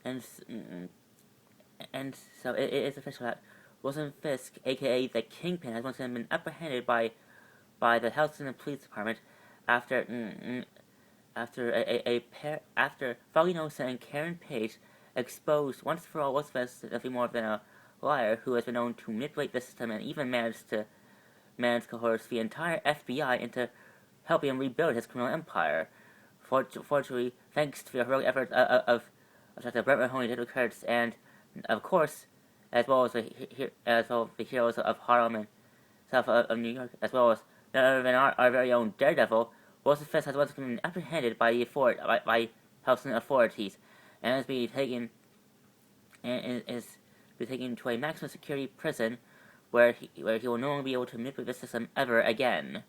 and and so it is official that Wilson Fisk, aka the Kingpin, has once again been apprehended by the Houston Police Department after after Foggy Nelson and Karen Page exposed once for all Wilson Fisk nothing more than a liar who has been known to manipulate the system and even managed to coerce the entire FBI into helping him rebuild his criminal empire. Fortunately, thanks to the heroic efforts of Dr. Brett Mahoney, Edward Kurtz, and of course, as well as the heroes of Harlem and south of New York, as well as none other than our very own Daredevil, Wilson Fisk has once been apprehended by Houston authorities and is being taken to a maximum security prison where he will no longer be able to manipulate the system ever again.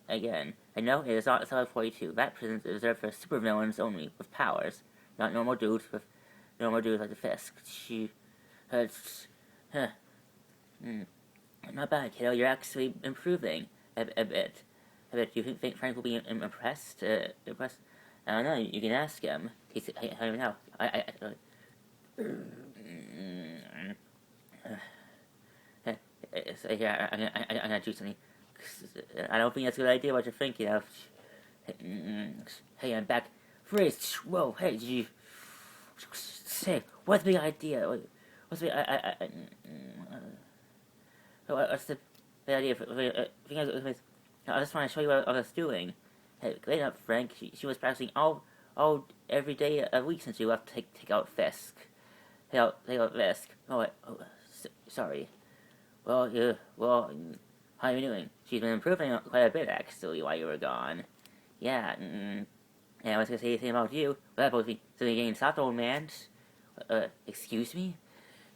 Again. And no, it is not Cell 42. That prison is reserved for supervillains only, with powers, not normal dudes like the Fisk. Not bad, kiddo. You're actually improving a bit. Do you think Frank will be impressed? Impressed? I don't know. You can ask him. How do you know? Here, I'm gonna do something. I don't think that's a good idea. What you're thinking of? Hey, I'm back. Freeze! Whoa! Hey, did you say what's the idea? What's the what's the idea? I just want to show you what I was doing. Hey, wait up, Frank. She was practicing all every day a week since you left to take out Fisk. Take out Fisk. Sorry. Well, how are you doing? She's been improving quite a bit, actually, while you were gone. Yeah, and I was gonna say anything about you. But that supposed to be something getting soft, old man. Excuse me?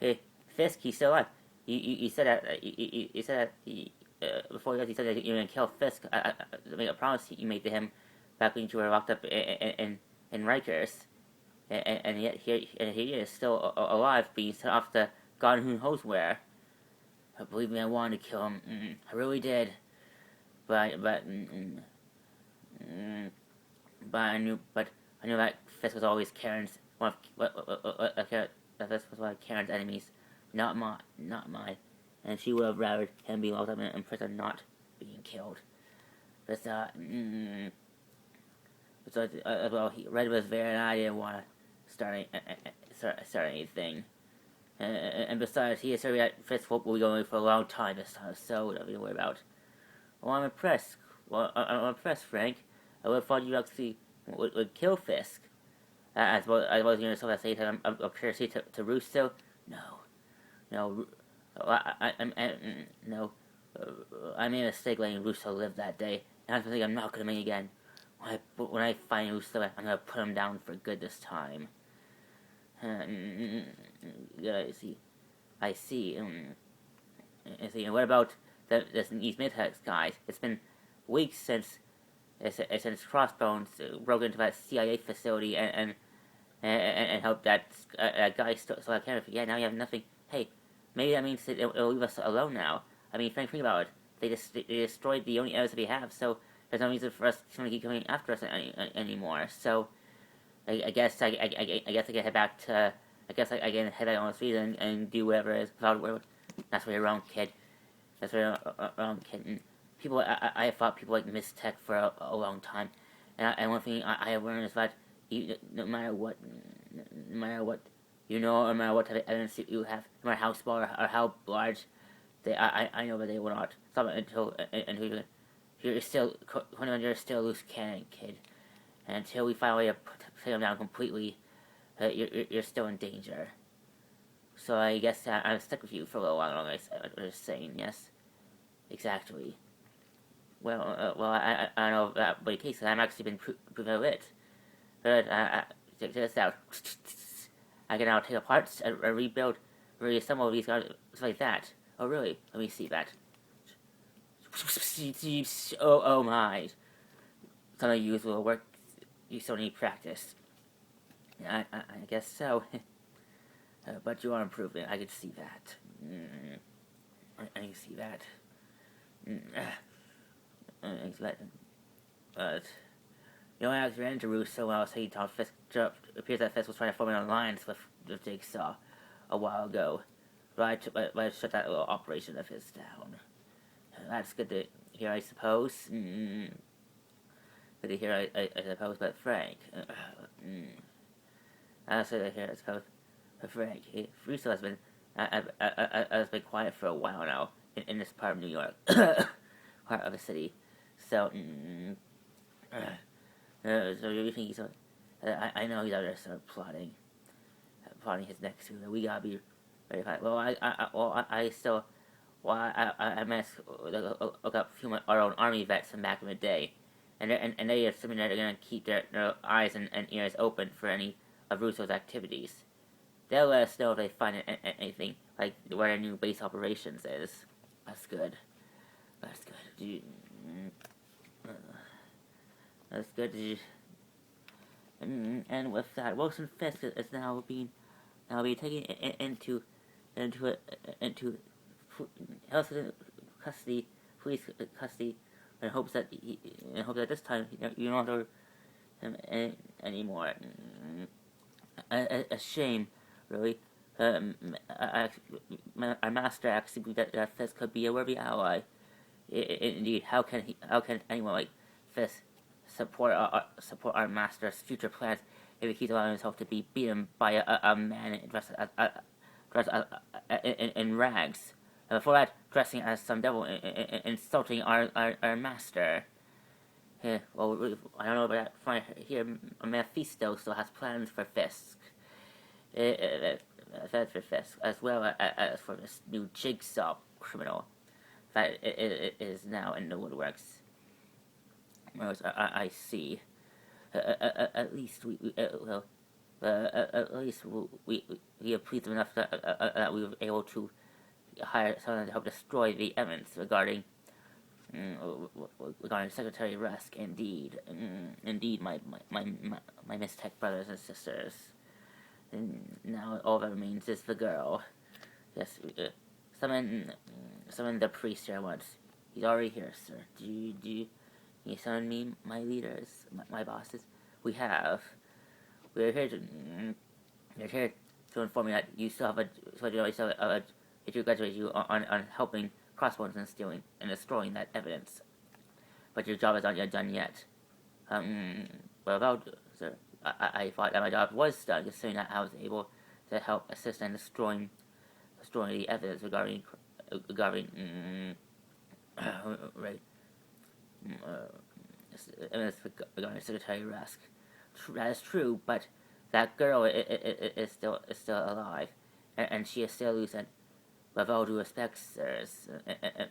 Hey, Fisk, he's still alive. You said that, before you said that you were gonna kill Fisk. I made a promise you made to him back when you were locked up in Rikers. And yet he is still alive, being sent off to God who knows where. Believe me, I wanted to kill him. I really did. But I knew that Fisk was always Karen's Fisk was one of Karen's enemies, not mine. And she would have rather him be locked up in prison, not being killed. But Red was there, and I didn't want to start anything. And besides, he assured me that Fisk will be going for a long time this time, so nothing to worry about. Well, I'm impressed. I'm impressed, Frank. I would have thought you actually would kill Fisk. As well as you yourself at the same time, I'm courtesy to Russo. No. I made a mistake letting Russo live that day, and I think I'm not gonna make it again. When I find Russo, I'm gonna put him down for good this time. I see. And what about these Midhex guys? It's been weeks since Crossbones broke into that CIA facility and helped that guy steal a camera. Yeah, now you have nothing. Hey, maybe that means that it'll leave us alone now. I mean, think about it. They destroyed the only evidence that we have, so there's no reason for us to keep coming after us anymore. So I guess I can head back to. I can head out on the street and do whatever it is without whatever. That's where you're wrong, kid. That's where you're wrong, kid. People, I fought people like Miss Tech for a long time, and one thing I learned is that no matter what you know, no matter what type of evidence you have, no matter how small or how large, I know that they will not stop it until you're still a loose cannon, kid. And until we find a way to take them down completely, you're still in danger. So I guess I'm stuck with you for a little while longer. I was saying, yes, exactly. Well, I don't know if that was the case. I've actually been proven of it. But check this out. I can now take apart and rebuild really some of these guys like that. Oh really? Let me see that. Oh my. Some of you will work. You still need practice. I guess so. But you are improving. I can see that. I can see that. I can see that. But you know, I ran into Russo while I was saying Fisk appears that Fisk was trying to form an alliance with Jigsaw a while ago. But I shut that little operation of his down. That's good to hear, I suppose. Good to hear, I suppose. But Frank, that's good to hear, I suppose. But Frank, Russo has been quiet for a while now in this part of New York, part of the city. So, so you think he's? I know he's out there sort of plotting his next move. We gotta be ready for it. Well, I still. Well, I managed to look up a few of our own army vets from back in the day, and they are assuming that they're gonna keep their eyes and ears open for any of Russo's activities. They'll let us know if they find anything, like where their new base operations is. That's good. That's good. That's good. And with that, Wilson Fisk is now being taken into health custody, police custody, in hopes that this time you don't hurt him anymore. A shame, really. Our master actually believed that Fisk could be a worthy ally. Indeed, how can anyone like Fisk support our master's future plans if he keeps allowing himself to be beaten by a man dressed in rags? And before that, dressing as some devil, insulting our master. Yeah, well, I don't know about that. From here, Mephisto still has plans for Fisk. For Fisk, as well as for this new Jigsaw criminal that is now in the woodworks. I see. At least we are pleased enough that we were able to hire someone to help destroy the evidence regarding Secretary Rusk. Indeed, my Mistech brothers and sisters. And now all that remains is the girl. Yes, summon the priest here once. He's already here, sir. Do you summon me, my leaders, my bosses? We are here to inform you that you still have to graduate you on helping Crossbones and stealing and destroying that evidence. But your job is not yet done yet. What about, sir? I thought that my job was done, considering that I was able to help assist in destroying the evidence regarding evidence regarding Secretary Rusk. That is true, but that girl is still alive, and she is still lucid. With all due respect, sirs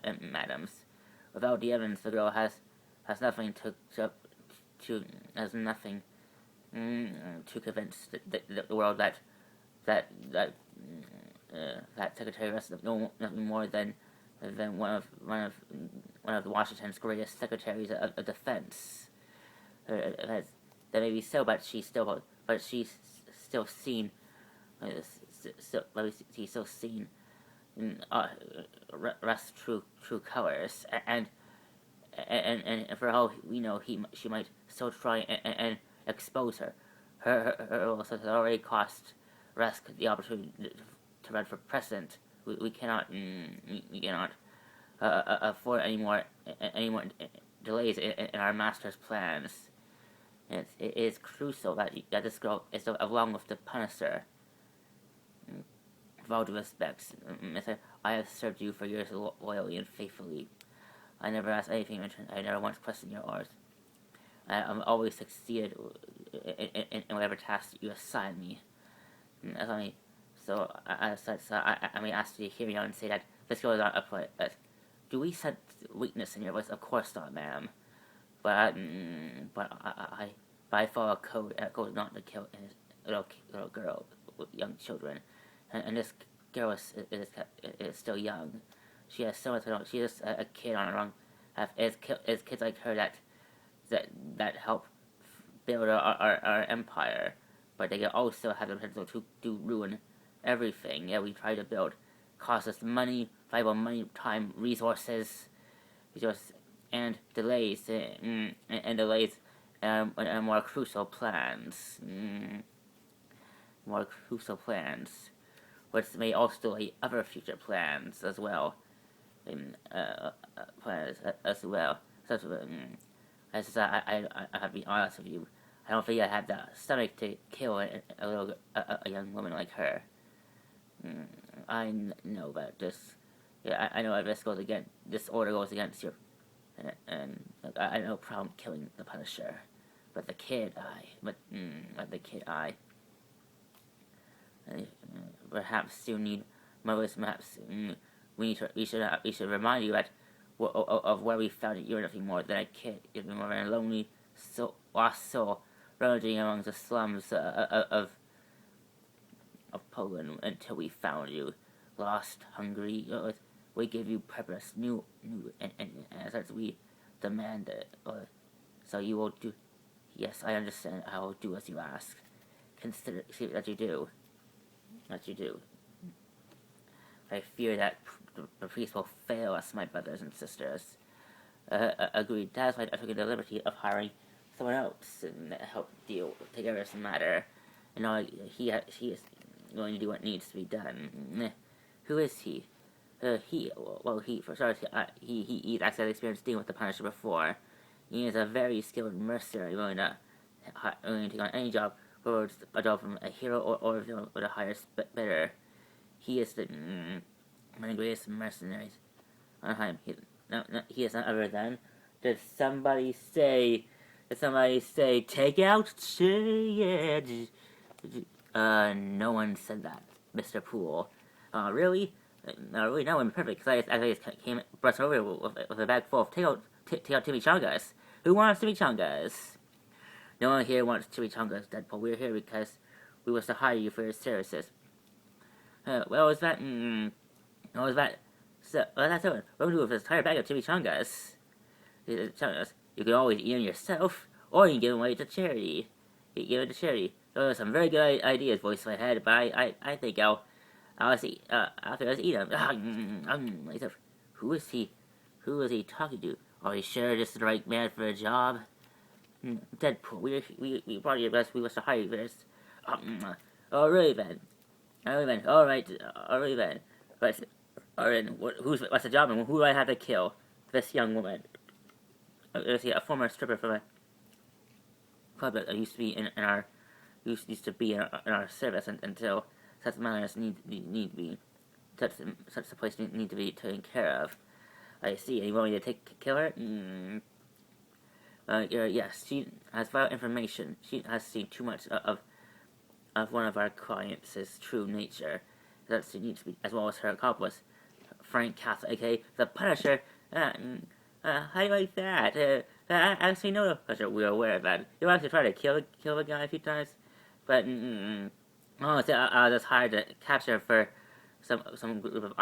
and madams, without the evidence, the girl has nothing to convince the world that Secretary Rusk is nothing more than one of Washington's greatest secretaries of defense. That may be so, but she's still seen. She's still seen Rusk's true colors, and for all we know, she might still try and expose her. Her also has already cost Rusk the opportunity to run for president. We cannot afford any more delays in our master's plans. It is crucial that this girl is along with the Punisher. With all due respects, Mister, I have served you for years loyally and faithfully. I never asked anything in return. I never once questioned your orders. I've always succeeded in whatever task you assign me. So I may ask you to hear me out and say that this girl is not upright. Do we sense weakness in your voice? Of course not, ma'am. But I follow a code not to kill little girl with young children, and this girl is still young. She has so much. She is a kid on her own. It's kids like her that help build our empire, but they also have the potential to ruin everything. Yeah, we try to build, cost us money, valuable money, time, resources, and delays, and delays, and more crucial plans. More crucial plans, which may also delay other future plans as well. Plans as well. Such as I have to be honest with you. I don't think I have the stomach to kill a young woman like her. I know about this. Yeah, I know this order goes against your, and I have no problem killing the Punisher, but the kid, perhaps you need mothers. Perhaps we should remind you that of where we found it. You're nothing more than a kid. You're more than a lonely lost soul rummaging among the slums of Poland until we found you. Lost, hungry. We give you purpose, new, and as we demand it. So you will do. Yes, I understand. I will do as you ask. See that you do. I fear that the priest will fail us, my brothers and sisters. Agreed. That's why I took the liberty of hiring someone else and help take care of this matter. And he is going to do what needs to be done. Who is he? For starters, he's actually experienced dealing with the Punisher before. He is a very skilled mercenary, willing to take on any job, whether it's a job from a hero or with a higher bidder. He is one of the greatest mercenaries on time. He is not other than. Did somebody say? Take out? Yeah. No one said that, Mr. Poole. Really? Really, no one perfect. Because I just brushed over with a bag full of take out chimichangas. Who wants chimichangas? No one here wants chimichangas, Deadpool. We're here because we wish to hire you for your services. What was that? So, that's it. What do we do with this entire bag of chimichangas? You can always eat them yourself, or you can give them away to charity. Those are some very good ideas, voice in my head, but I think I'll just eat them. Who is he? Who is he talking to? Are you sure this is the right man for a job? Deadpool, we brought you best. We wish to hire you for this. Really then. Alright then. But, what's the job and who do I have to kill? This young woman. A former stripper from a club that used to be in our service until such matters need to be such a place need to be taken care of. I see. And you want me to kill her? Yes, she has vital information. She has seen too much of one of our clients' true nature. That she needs to be, as well as her accomplice, Frank Castle, aka the Punisher. How do you like that? I actually know the Punisher. We're aware of that. You actually try to kill the guy a few times, but so I was hired to capture for some group of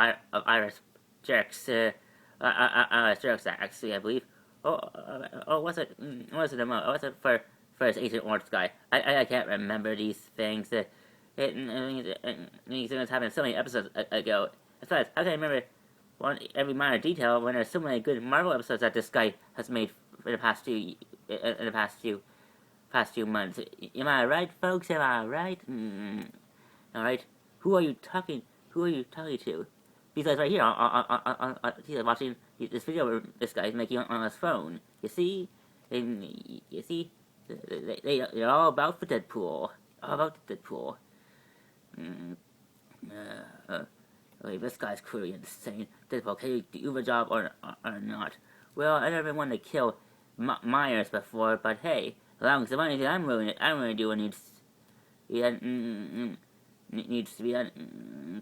Irish jerks. Jerks actually, I believe. Was it for his Agent Orange guy? I can't remember these things. Things happened so many episodes ago. Besides, how can I remember every minor detail when there's so many good Marvel episodes that this guy has made in the past few months? Am I right, folks? Am I right? All right. Who are you talking to? Because right here, he's watching this video where this guy's making on his phone. You see? They're all about the Deadpool. Okay, this guy's clearly insane. Deadpool, can you do the job or not? Well, I never wanted to kill Myers before, but hey, as long as the money that I'm willing to do needs to be done.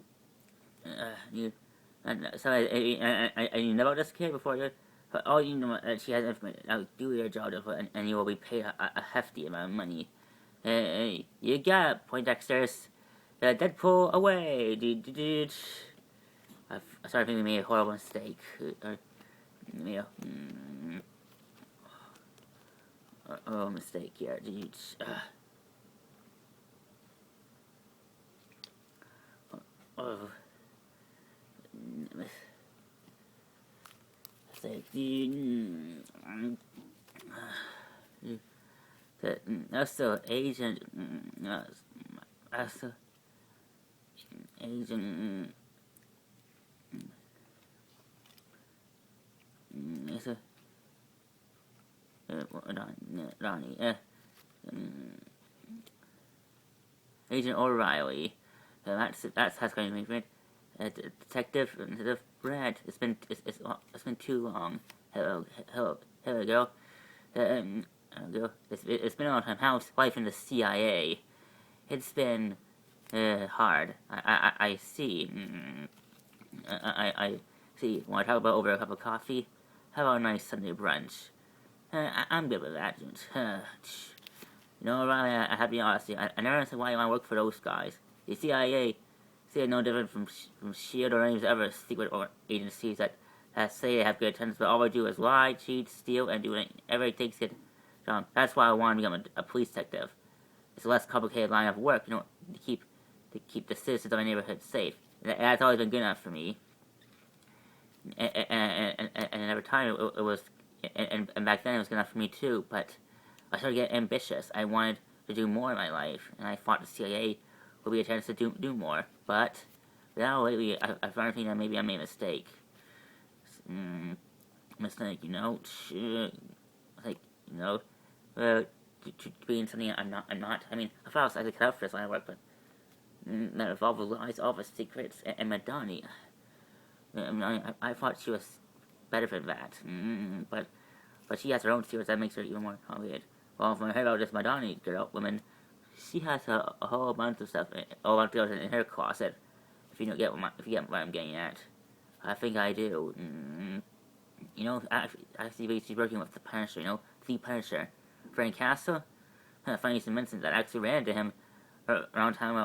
So you know about this kid before you. But all you know that she has information. Now do your job, and you will be paid a hefty amount of money. You got it, Poindexters. Deadpool away. I started thinking we made a horrible mistake. Made a mistake here, dude. Oh. Mistake, dude. That's the agent. That's the agent. It's a Ronnie. Agent O'Reilly. That's going to be great. Detective Brad. It's been too long. Hello, girl. It's been a long time. How's life in the CIA? It's been hard. I see. I see. Want to talk about over a cup of coffee? How about a nice Sunday brunch? I'm good with that. Riley, I have to be honest. I never understood why you want to work for those guys. The CIA no different from SHIELD or any other secret or agencies that say they have good intentions, but all they do is lie, cheat, steal, and do whatever it takes to get done. That's why I want to become a police detective. It's a less complicated line of work, to keep the citizens of my neighborhood safe. That's always been good enough for me. And every time it was, and back then it was good enough for me too. But I started to get ambitious. I wanted to do more in my life, and I thought the CIA would be a chance to do more. But now lately, I've learned that maybe I made a mistake. Mistake, being something I'm not. I mean, I thought I could cut out for this line of work, but that involved lies, all the secrets, and Madani. I thought she was better than that. But she has her own secrets that makes her even more complicated. Well, when I heard about this Madani woman, she has a whole bunch of stuff, a bunch of in her closet. If you get what I'm getting at, I think I do. Actually, she's working with the Punisher. The Punisher, Frank Castle. Funny you mentioned that. I actually ran into him around time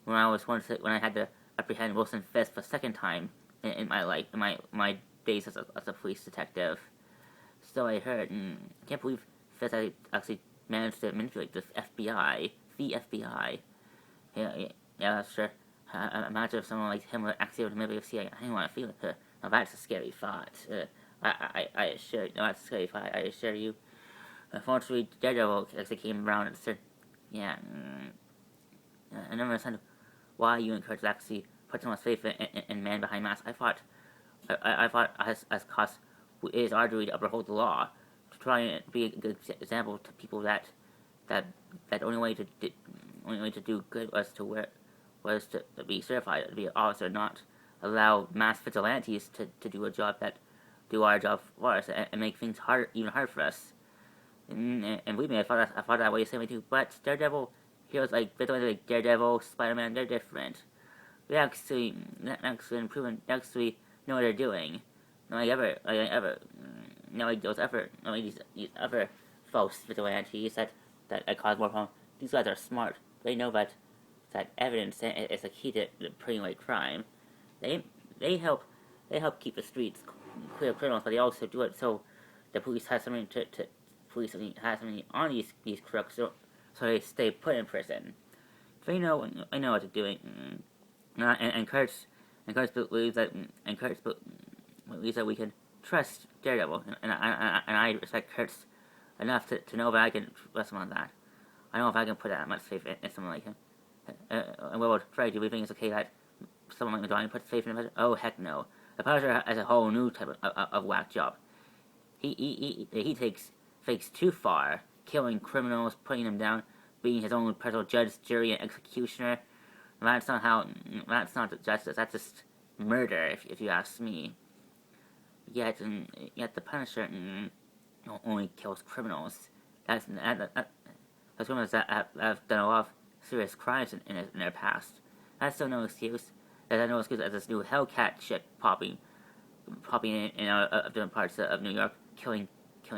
when I had to apprehend Wilson Fisk for the second time in my life, in my days as a police detective. So I heard. I can't believe Fisk actually managed to manipulate the FBI. Yeah, that's sure. Imagine if someone like him were actually able to manipulate the CIA. I didn't want to feel it. Now that's a scary thought. I assure you. No, that's a scary thought. I assure you. Unfortunately, Daredevil actually came around and said, yeah, I never understand why you encourage actually put someone's faith in man behind mask. I thought as cost it is our duty to uphold the law, to try and be a good example to people that only way to do good was to be certified to be an officer, not allow mass vigilantes to do our job for us and make things even harder for us. And believe me, I thought that way the same way too. But Daredevil, heroes like Daredevil, Spider-Man, they're different. They actually improving. Actually know what they're doing. These other false vigilantes that cause more problems. These guys are smart. They know that evidence is a key to putting away crime. They help keep the streets clear of criminals, but they also do it so the police has something on these crooks, so they stay put in prison. So I know what they're doing. And Kurtz believes that we can trust Daredevil, and I respect Kurtz enough to know that I can trust him on that. I don't know if I can put that much faith in someone like him. And what about Fred? Do we think it's okay that someone like Madonna puts faith in him? Oh, heck no. The Punisher has a whole new type of whack job. He takes fakes too far, killing criminals, putting them down, being his own personal judge, jury, and executioner. That's not justice. That's just murder, if you ask me. Yet the Punisher only kills criminals. That's criminals that have done a lot of serious crimes in their past. That's still no excuse. There's no excuse as this new Hellcat shit popping in different parts of New York, killing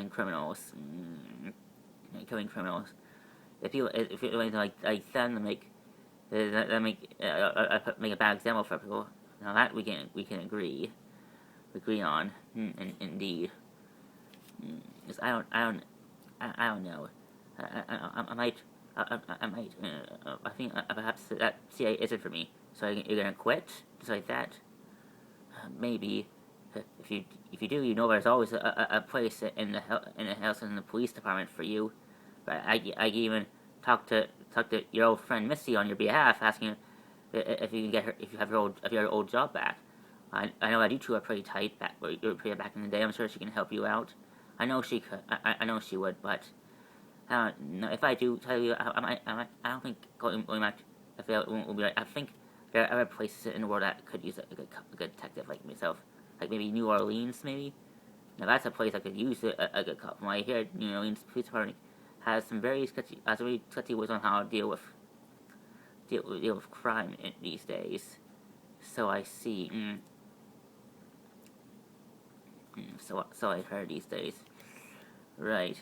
criminals. Killing criminals. If you like them, make That make a bad example for people. Now that we can agree on. Indeed. 'Cause I don't know. I might. I might. I think perhaps that CIA isn't for me. So you're gonna quit just like that? Maybe. If you do, you know there's always a place in the house in the police department for you. But I even talk to your old friend Missy on your behalf, asking if you can get her if you have your old job back. I know that you two are pretty tight back. You were pretty back in the day. I'm sure she can help you out. I know she could. I know she would, but I don't know. If I do tell you, I don't think going back if it will be right. I think there are other places in the world that could use a good detective like myself. Like maybe New Orleans, maybe. Now that's a place I could use a good cop. From what I hear, New Orleans Police Department has some very sketchy ways on how to deal with crime these days. So I see. So I heard these days. Right.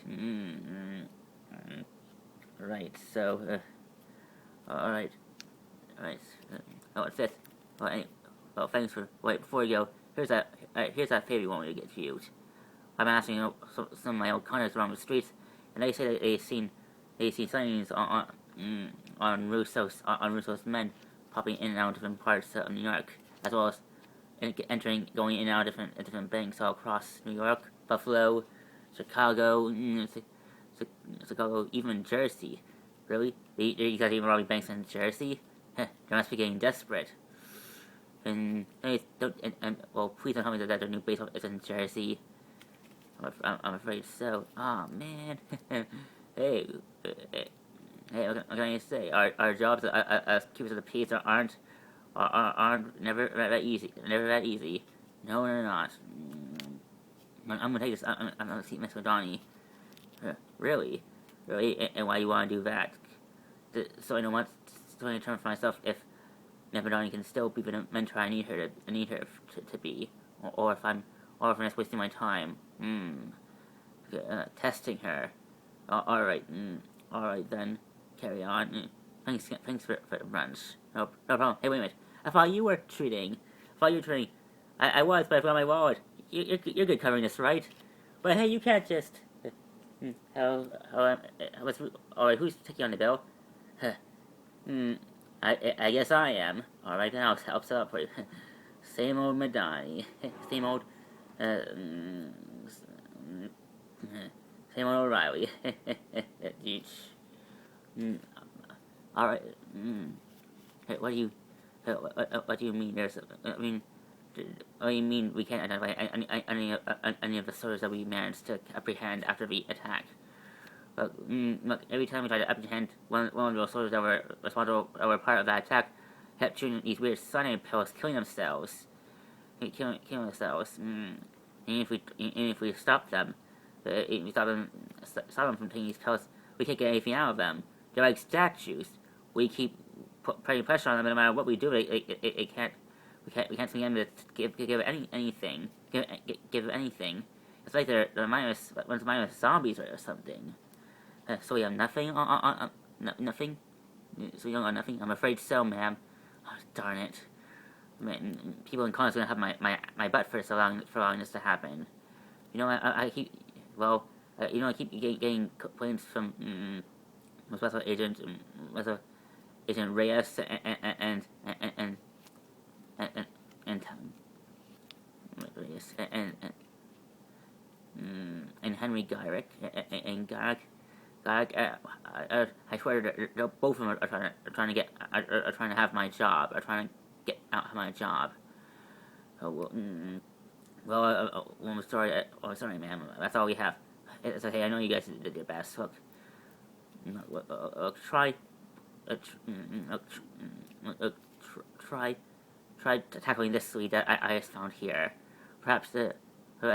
Right. So. All right. Oh, what's this? Well, thanks for. Wait, before you go, here's that favor you want me to get to you. I'm asking some of my old cunners around the streets, and they say that they've seen sightings on Russo's men popping in and out of different parts of New York, as well as going in and out of different banks all across New York, Buffalo, Chicago, Chicago, even Jersey. Really? You guys even robbing banks in Jersey? They must be getting desperate. And please don't tell me that their new base is in Jersey. I'm afraid so. Oh man. Hey, what can I say? Our jobs as keepers of the peace aren't never that easy. Never that easy. No, they're not. I'm gonna take this. I'm gonna see Miss O'Donnell. Really? And why you want to do that? So I know what. So I determine for myself if O'Donnell can still be the mentor I need her to be, or if I'm just wasting my time. Testing her. All right then. Carry on. Thanks for the brunch. No problem. Hey, wait a minute. I thought you were treating. I was, but I forgot my wallet. You're good covering this, right? But hey, you can't just. Who's taking on the bill? I guess I am. All right, then I'll set up for you. Same old Madani. Same old. Same old O'Reilly. All right. Hey, what do you mean? What do you mean we can't identify any of the soldiers that we managed to apprehend after the attack? Look, every time we tried to apprehend one of those soldiers that were responsible, that were part of that attack, kept shooting these weird cyanide pills, killing themselves. And if we stop them, stop them from taking these pills, we can't get anything out of them. They're like statues. We keep putting pressure on them, and no matter what we do, we can't seem to give anything. Give anything. It's like they're minus zombies or something. So we have nothing nothing. So we don't got nothing. I'm afraid so, ma'am. Oh, darn it. Man, people in Congress are gonna have my butt for allowing this to happen. You know, I keep I keep getting complaints from Special Agent Reyes and Henry Garrick and Garrick. I swear that both of them are trying to have my job. Are trying to get out of my job. I'm sorry. Sorry, ma'am. That's all we have. It's okay. I know you guys did your best. Look, try tackling this lead that I just found here. Perhaps I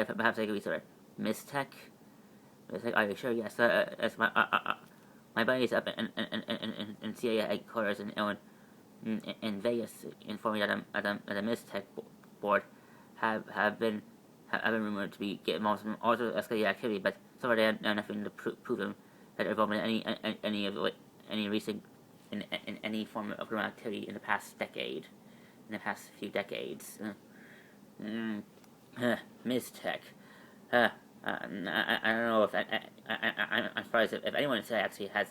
could be sort of Mistech. Are you sure? Yes. As my buddies up in CIA headquarters in Vegas informed me that a Mistech board have been rumored to be get involved in all sorts of escalated activity, but so far they have nothing to prove them that they're involved in any recent in any form of criminal activity in the past decade, in the past few decades. Ms. Tech. I don't know if I'm surprised if anyone today actually has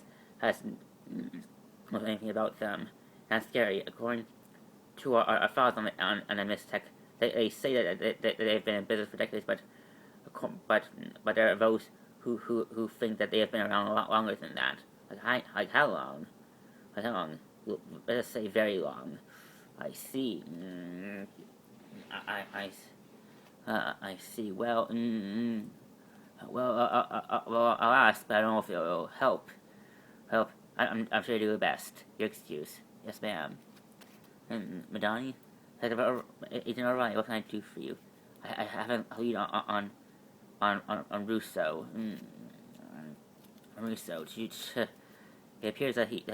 knows anything about them. That's scary. According to our thoughts on the Ms. Tech, they say that they've been in business for decades, but there are those who think that they have been around a lot longer than that. Like how long? Like how long? Let us say very long. I see. I see. Well, I'll ask, but I don't know if it'll help. I'm sure you do the best. Your excuse. Yes, ma'am. Madani? Agent O'Reilly, what can I do for you? I haven't lead on Russo. Russo. It appears that he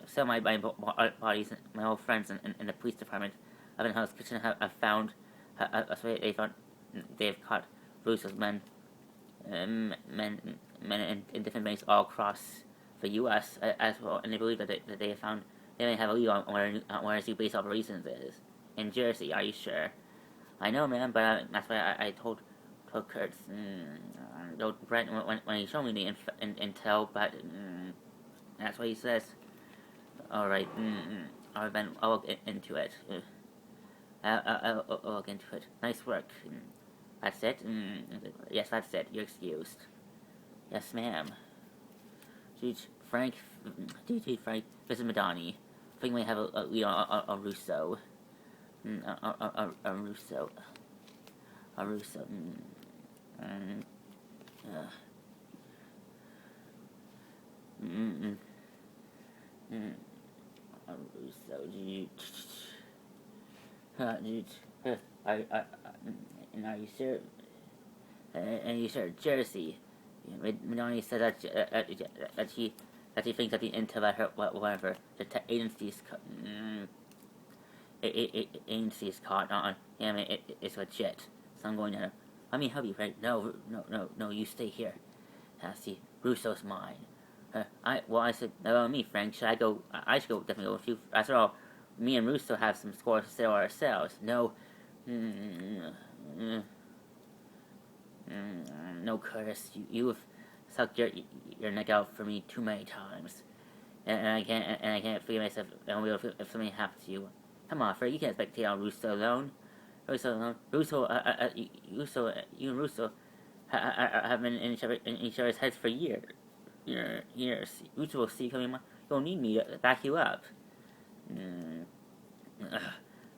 some of my bodies, my old friends in the police department of the House Kitchen have found. They've caught Russo's men in different banks all across the U.S. As well, and they believe that they have found they may have a lead on where his new base operations is in Jersey. Are you sure? I know, man, but that's why I told Kurtz, told Brent when he showed me the intel, but that's what he says. All right, I'll look into it. I'll look into it. Nice work. That's it? Yes, that's it. You're excused. Yes, ma'am. Frank, this is Madani. I think we have a lead on Russo. Russo. Russo. Are you sure? And you sure Jersey? Madani said that he thinks that the intel that her whatever the agency's caught on him it's legit. So I'm going to let me help you, Frank. No, you stay here. See, Russo's mine. I said, me, Frank. Should I go? I should definitely go with you. After all, me and Russo have some scores to settle ourselves. No, no, Curtis. You've sucked your neck out for me too many times, and I can't forgive myself. If something happens to you. Come on, Frank. You can't expect to take on Russo alone. You and Russo have been in each other's heads for years. Russo will see you coming. You'll need me to back you up.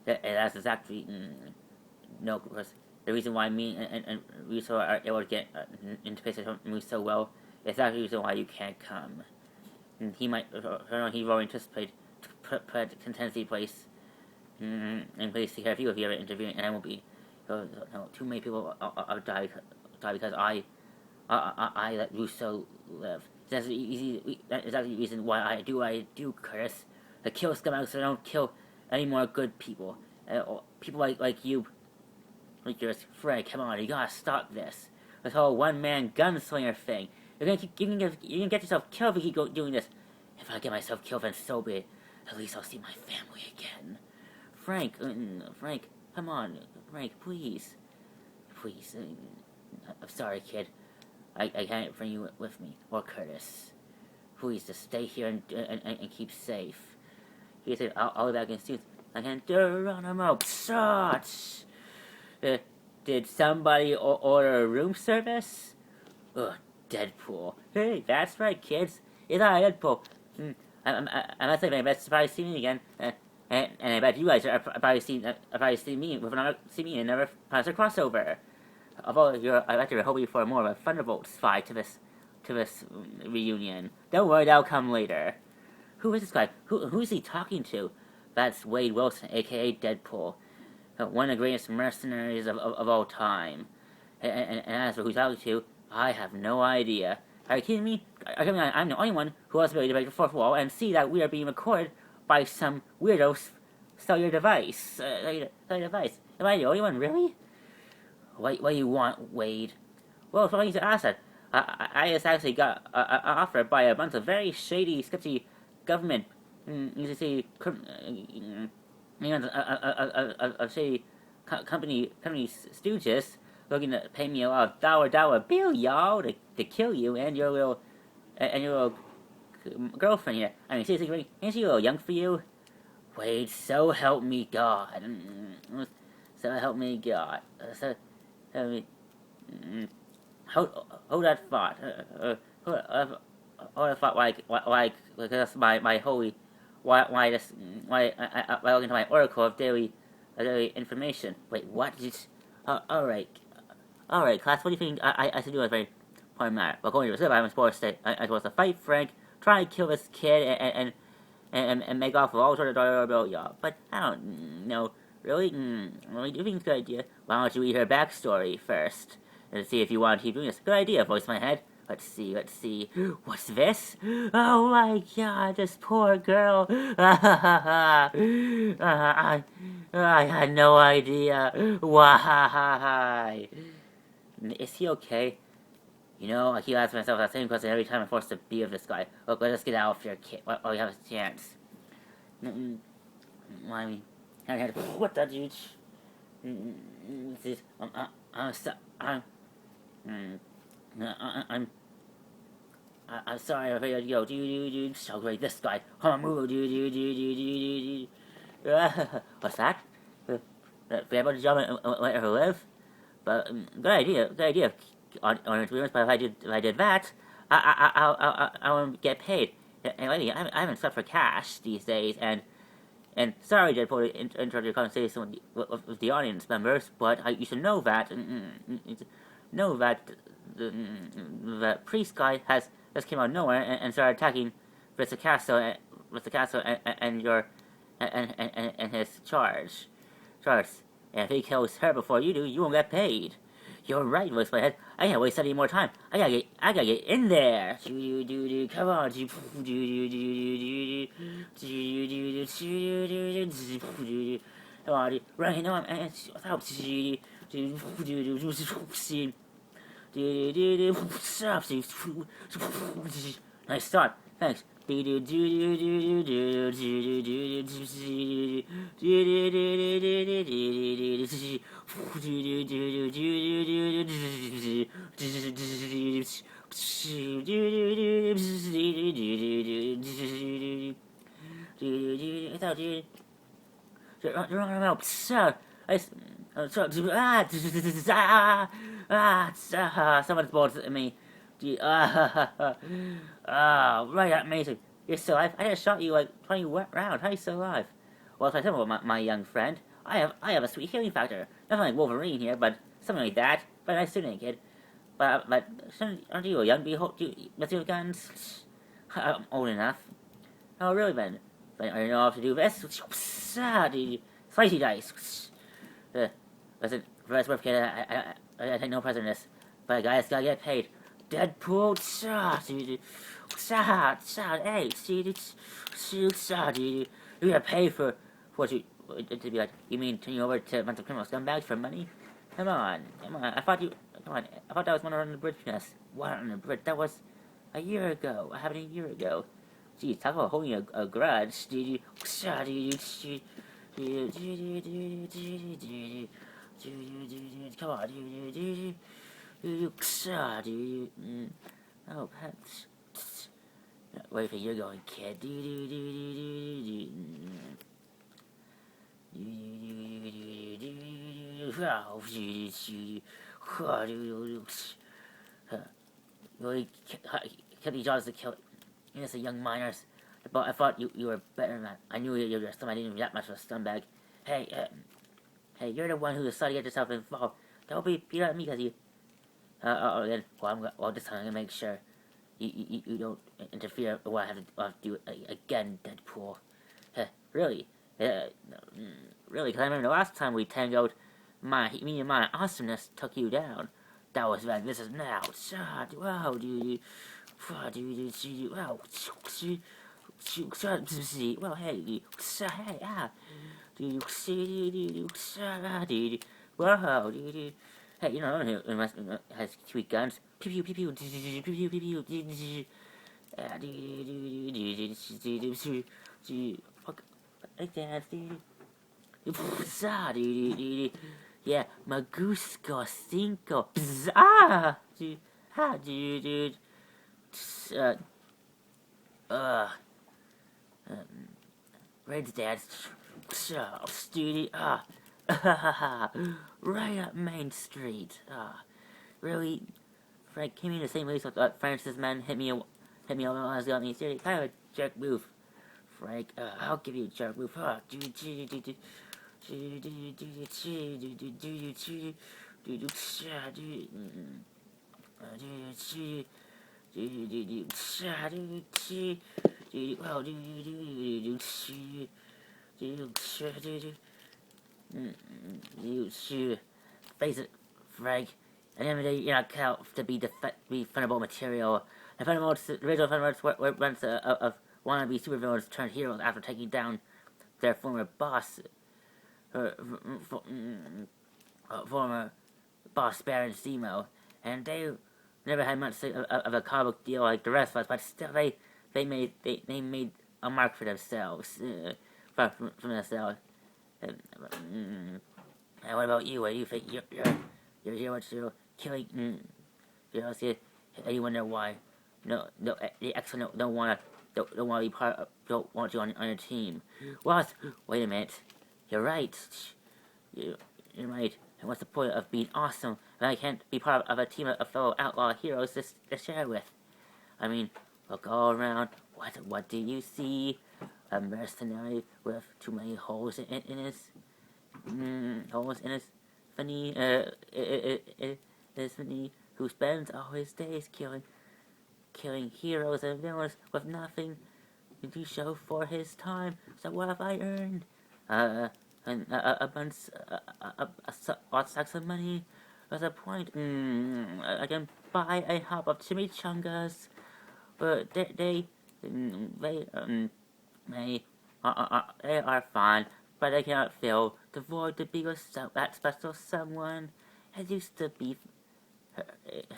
That's exactly no. Because the reason why me and Russo are able to get into places and move so well is that's the reason why you can't come. And he will anticipate to put a contingency place in place to care of you if you ever intervene, and I won't be. Too many people die because I let Russo live. That's the reason why I do, Curtis. To kill scumbags so I don't kill any more good people. People like you. Like yours, Fred, come on, you gotta stop this. This whole one-man gunslinger thing. You're gonna get yourself killed if you keep doing this. If I get myself killed, then so be it. At least I'll see my family again. Frank, come on. Frank, please. I'm sorry, kid. I can't bring you with me. Or Curtis. Please, just stay here and keep safe. He said, I'll be back in soon. I can't Geronimo. Shots! Did somebody order a room service? Ugh, Deadpool. Hey, that's right, kids. It's I, Deadpool. I must say, I bet to probably see me again. And I bet you guys are probably see me and never pass a crossover. Although I bet you're hoping for more of a Thunderbolt spy to this reunion. Don't worry, that'll come later. Who is this guy? Who's he talking to? That's Wade Wilson, aka Deadpool, one of the greatest mercenaries of all time. And as for who's talking to, I have no idea. Are you kidding me? I'm the only one who has the ability to break the fourth wall and see that we are being recorded by some weirdo cellular device. Am I the only one, really? What do you want, Wade? Well, it's funny to ask that. I just actually got offered by a bunch of very shady, sketchy government, you say, say, company stooges looking to pay me a dollar bill, y'all, to kill you and your little girlfriend here. I mean, seriously, ain't she a little young for you? Wait, so help me God. So help me God. So help me. Hold that thought. Hold that thought like that's my holy why I log into my oracle of daily information. Wait, what? Alright, class. What do you think I should do as very important matter? Well, going to the I'm supposed to fight Frank, try and kill this kid, and make off with all sorts of dollar bill, y'all. But I don't know. Really? Really, do you think it's a good idea? Why don't you read her backstory first? And see if you want to keep doing this. Good idea, voice in my head. Let's see. What's this? Oh my God, this poor girl. I had no idea. Why? Is he okay? You know, I keep asking myself that same question every time I'm forced to be with this guy. Look, let us get out of here, kid, while we have a chance. I mean, what the dude? I'm sorry, I'm afraid to go. Do. So great, this guy. Come on, move. Do. What's that? Forget about the job and let her live? But good idea. On but if I did that, I won't get paid. And lately, I haven't slept for cash these days, and sorry, Deadpool, to interrupt your conversation with the audience members, but you should know that the priest guy has just came out of nowhere and started attacking Mr. Castle and your and his charge. And if he kills her before you do, you won't get paid. You're right, voice my head. I can't waste any more time. I gotta get in there. Come on. Come on, right now I'm without. Nice start. Thanks. Someone's bored at me. Right, amazing. You're still alive? I just shot you like 20 rounds. How are you still alive? Well, if I tell about my young friend, I have a sweet healing factor. Nothing like Wolverine here, but something like that. But nice shooting, kid. But aren't you a young behold? With your guns? I'm old enough. Oh, really, Ben? But I don't know how to do this. Slicey dice. Listen, for what it's worth, kid, I take no pleasure in this. But a guy's gotta get paid. Deadpool, hey, you gotta pay for what you to be like. You mean turning you over to a bunch of criminal scumbags for money? Come on. I thought that was one on the bridge. What on the bridge? That was a year ago. What happened a year ago? Geez, talk about holding a grudge. Come on, oh, that's where you're going, kid. Really kill these jobs to kill innocent young minors. But I thought you were better than that. I knew you were somebody didn't that much of a scumbag. Hey, you're the one who decided to get yourself involved. Don't be at me because you. Then, well, this time I'm gonna make sure you don't interfere with what I have to do again, Deadpool. Really? Really? Because I remember the last time we tangoed, me and my awesomeness took you down. That was then. This is now. Wow, dude. Wow, well, hey, wow, dude. Hey, you know who has sweet guns? Pew pew pew pew pew pew pew pew. Like that, yeah, my goose go cinco. Uh, uh, Red's dad. Studio. Right up Main Street. Really? Frank came in the same place with Francis man hit me while I was on me. Seriously, kind of a jerk move. Frank, I'll give you a jerk move. Face it, Frank. At the end of the day, you're not cut out to be fundable material. And the original Thunderbolts were once of wannabe supervillains turned heroes after taking down their former boss, former boss Baron Zemo, and they never had much of a comic book deal like the rest of us, but still they made a mark for themselves, from themselves. And what about you? What do you think? You're here what you killing? You know, see, and you wonder why? No, the X-Men don't want to be part of, don't want you on your team. What? Wait a minute. You're right. You're right. And what's the point of being awesome when I can't be part of a team of fellow outlaw heroes to share with? I mean, look all around. What do you see? A mercenary with too many holes in his funny his funny who spends all his days killing heroes and villains with nothing to show for his time. So what have I earned? A bunch, sacks of money. What's the point? I can buy a hop of chimichangas, but they are fine, but they cannot fill the void to be with that special someone. It used to be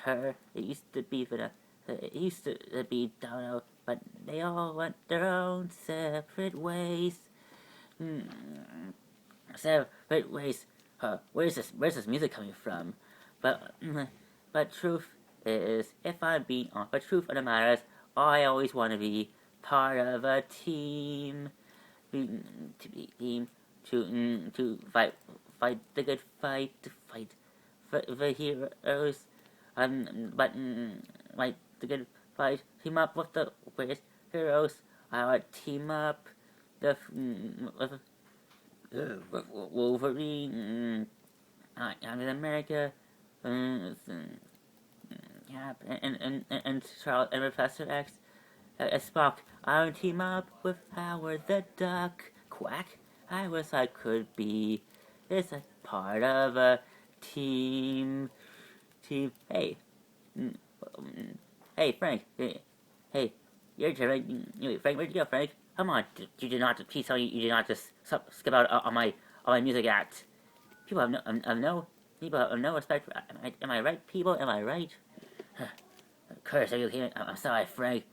her. It used to be it used to be Dono, but they all went their own separate ways. Separate ways. Where's this music coming from? But truth is, if I'm being honest, the truth of the matter is, I always want to be part of a team. To fight the good fight, to fight for the heroes. Fight the good fight. Team up with the greatest heroes. I would team up with Wolverine, Captain America, Cap, and Charles and Professor X. Spock, I would team up with Howard the Duck. Quack. I wish I could be. It's a part of a team. Hey. Hey, Frank. Hey, your turn. Frank, where'd you go, Frank? Come on. You did not. Please tell me you did not just skip out on my music act. People have no respect for. Am I right, people? Am I right? Curse, are you here? I'm sorry, Frank.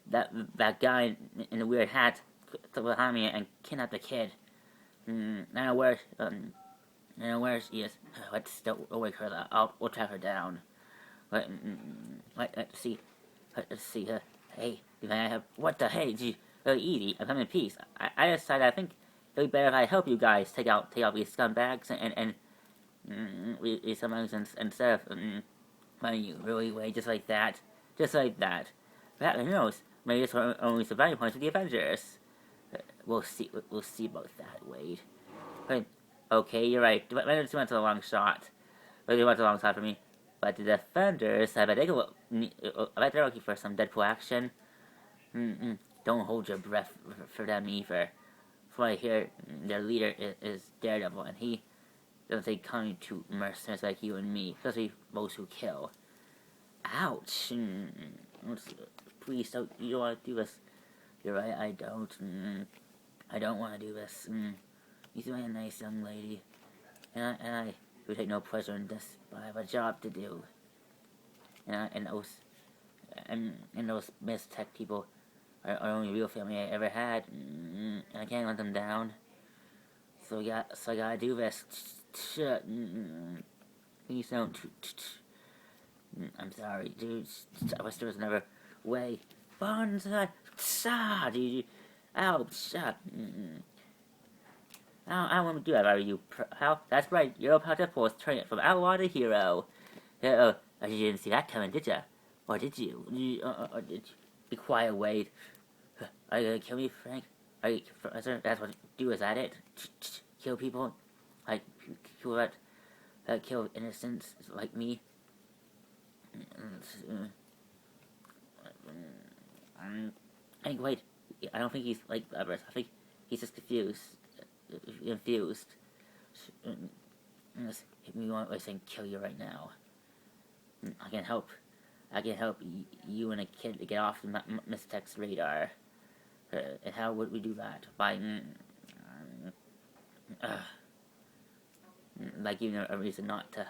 That guy in the weird hat took behind me and kidnapped the kid. I don't know where she is. Let's wake her up. We'll track her down. Let's see. Hey, what the hey? Edie, I'm coming in peace. I decided I think it'd be better if I help you guys take out these scumbags and these scumbags instead of letting you really away just like that. But who knows? Maybe it's only surviving points for the Avengers. We'll see about that, Wade. But, okay, you're right. The Avengers went to a long shot. They went to a long shot for me. But the Defenders, I bet they're looking for some Deadpool action. Don't hold your breath for them either. From what I hear, their leader is Daredevil, and he doesn't take kindly to mercenaries like you and me, especially those who kill. Ouch. Please don't. You don't want to do this. You're right. I don't. I don't want to do this. You seem like a nice young lady, and I would take no pleasure in this. But I have a job to do. And those and those Mistech people are the only real family I ever had, and I can't let them down. So I gotta do this. Please don't. I'm sorry, dude. I wish there was another way. Bonsai, dude. Ow, shut. I don't want to do that, are you? How? That's right. Your pal Deadpool is turning it from outlaw to hero. You didn't see that coming, did ya? Or did you? Or did you? Be quiet, Wade. Are you gonna kill me, Frank? That's what you do, is that it? Kill people? Like, kill innocents like me? Wait, I don't think he's like others. I think he's just confused. Hit me one way saying kill you right now. I can help you and a kid to get off the Mistech's radar. And how would we do that? By giving her a reason not to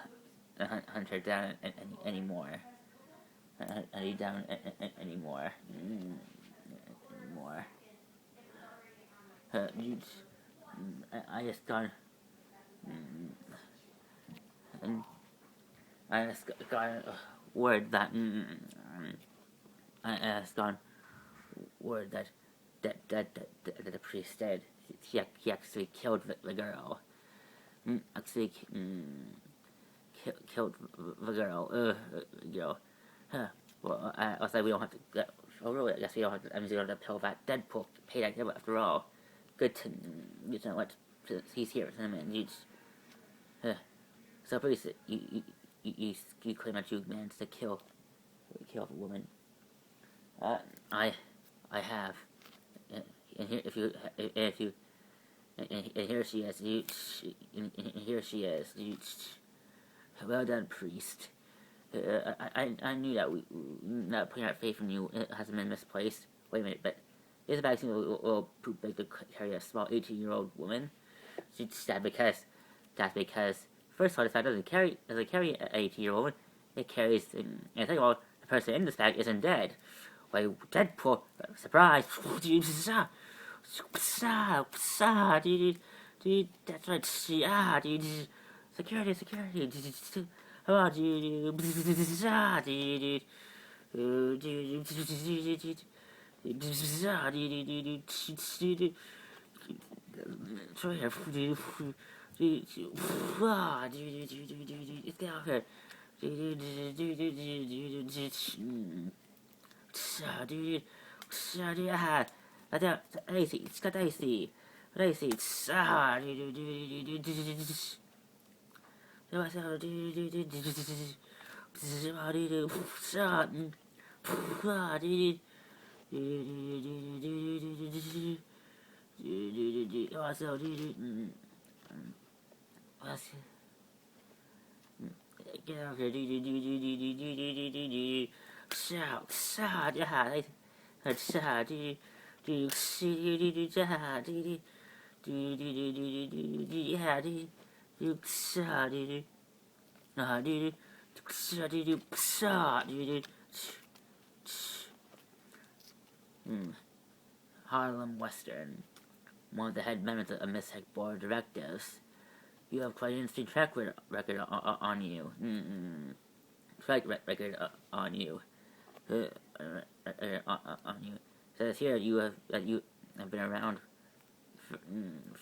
hunt her down anymore. Hunt her down anymore. I just got word that the priest said he actually killed the girl. Killed the girl. Well, I was like, we don't have to. Oh, really? I guess we don't have to. I'm just going to tell that Deadpool paid that girl after all. Good to know what he's here with him, and so please, you claim that you managed to kill a woman. I have, and here she is. Here she is. Well done, priest. I knew that putting our faith in you hasn't been misplaced. Wait a minute, but is a vaccine a little too big to carry a small 18-year-old woman? That's because first of all, this bag doesn't carry an 18-year-old woman. It carries, and second of all, the person in this bag isn't dead. Why, Deadpool, surprise! Dude, that's right. Dude, security. Come on, dude. Let's get out here. Daisy, it's got Daisy. Get out here. Shout. Harlem Western, one of the head members of Mistech Board of Directors. You have quite an interesting track record on you. Track record on you. On you. It says here you have been around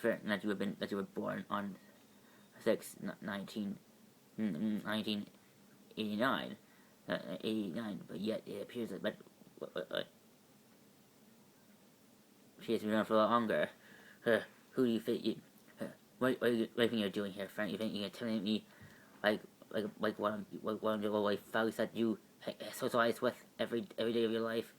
that you were born on 1989. 89, but yet it appears that she has been around for a lot longer. Who do you think what do you think you're doing here, Frank? You think you're telling me like one of the little thugs that you socialize with every day of your life?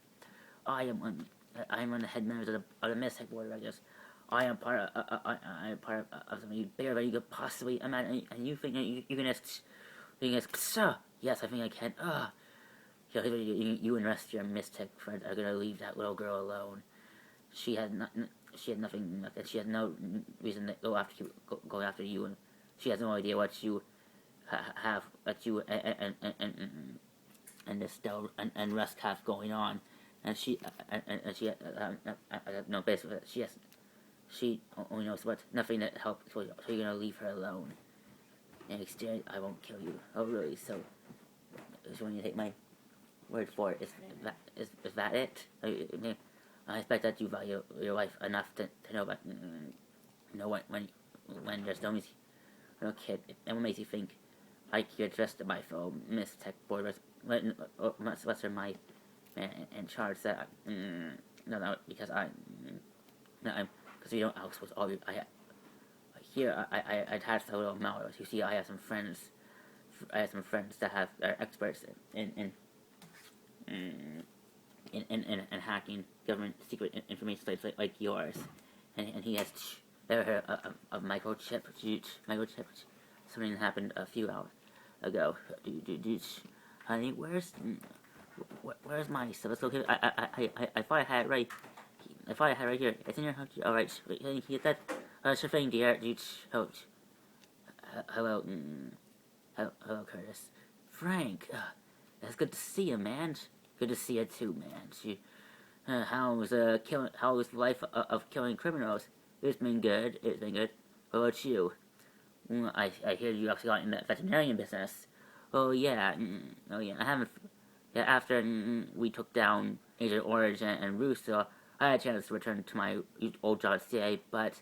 I am one of the head members of the Mistech Board of Directors. I am part of something bigger than you could possibly imagine. And you think that you can just yes, I think I can. You and the rest of your Mistech friends are gonna leave that little girl alone. She had nothing. She had nothing. She had no reason to go after you, and she has no idea what you have. That you and and this still and rust have going on, and she no basically she only knows what nothing that helps, so you're gonna leave her alone. And instead, I won't kill you. Oh really? So when you take my word for it, is that it? I expect that you value your life enough to know about know when there's no kid. And what makes you think like you're just my fellow Miss Tech Board what's her my man in charge that no because I'm because you don't outsource all your I attached a little malware. You see, I have some friends. That are experts in hacking government secret information sites like yours, and he has heard of microchip. Something happened a few hours ago. Honey, where's my stuff? Let's look. I thought I had it right. I thought I had it right here. It's in your. All right. Can you get that? Sure thing, dear. Hello. Hello, Curtis. Frank. It's good to see you, man. Good to see you too, man. How's life of killing criminals? It's been good. What about you? I hear you actually got in the veterinarian business. Oh yeah. I haven't. Yeah, after we took down Agent Orange and Russo, I had a chance to return to my old job at CA, but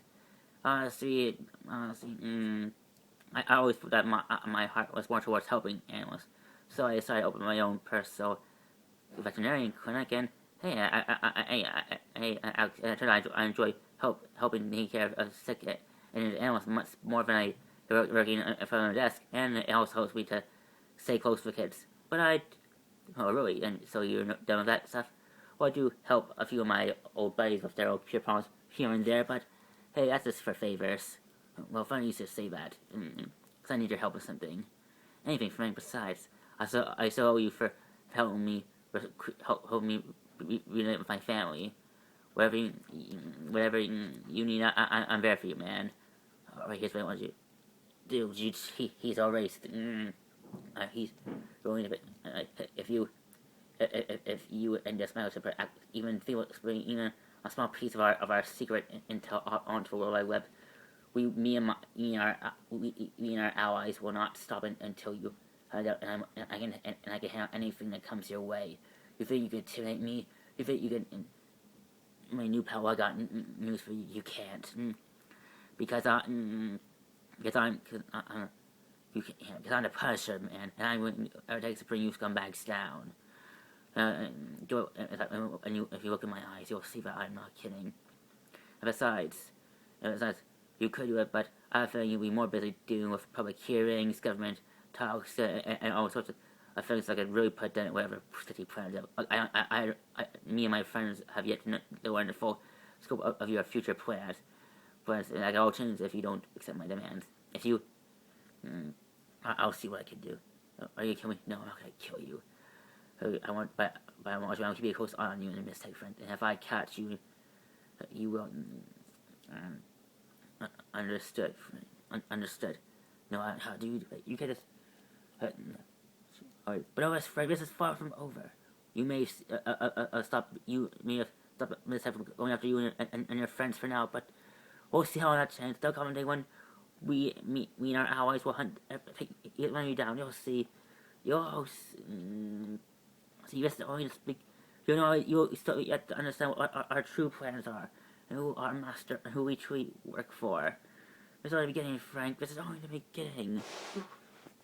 honestly, I always thought that my heart was more towards helping animals, so I decided to open my own personal veterinarian clinic. And hey, it turned out I enjoy helping take care of sick and animals much more than I working in front of the desk, and it also helps me to stay close to the kids. But oh really? And so you're done with that stuff? Well, I do help a few of my old buddies with their old pure problems here and there, but hey, that's just for favors. Well, funny you should say that, because I need your help with something. Anything, Frank. Besides, I still owe you for helping me reunite with my family. Whatever you need, I'm there for you, man. Alright, here's what I want you to do. He's already he's going to be if you and your smile should even feel even a small piece of our secret intel onto the World Wide Web, me and our allies will not stop until you find out, and I can handle anything that comes your way. You think you can intimidate me? You think you can? My new pal, I got news for you. You can't, because I'm the Punisher, man, and I'm going to bring you scumbags down. And if you look in my eyes, you'll see that I'm not kidding. And besides, you could do it, but I think you'd be more busy dealing with public hearings, government talks, and all sorts of things that could really put down whatever city plans out. Me and my friends have yet to know the wonderful scope of your future plans, but that all change if you don't accept my demands. If you, I'll see what I can do. Are you killing me? No, I'm not gonna kill you. I want to keep a close eye on you and a mistake, friend. And if I catch you, you will. Understood. Understood. No, how do you get this? Alright, but always, Frank, this is far from over. You may stop. You may have stopped mistake from going after you and your friends for now, but we'll see how that changes. There'll come a day when we and our allies will run you down. You'll see. So you have to only speak. You have to understand what our true plans are, and who our master, and who we truly work for. This is only the beginning, Frank. This is only the beginning.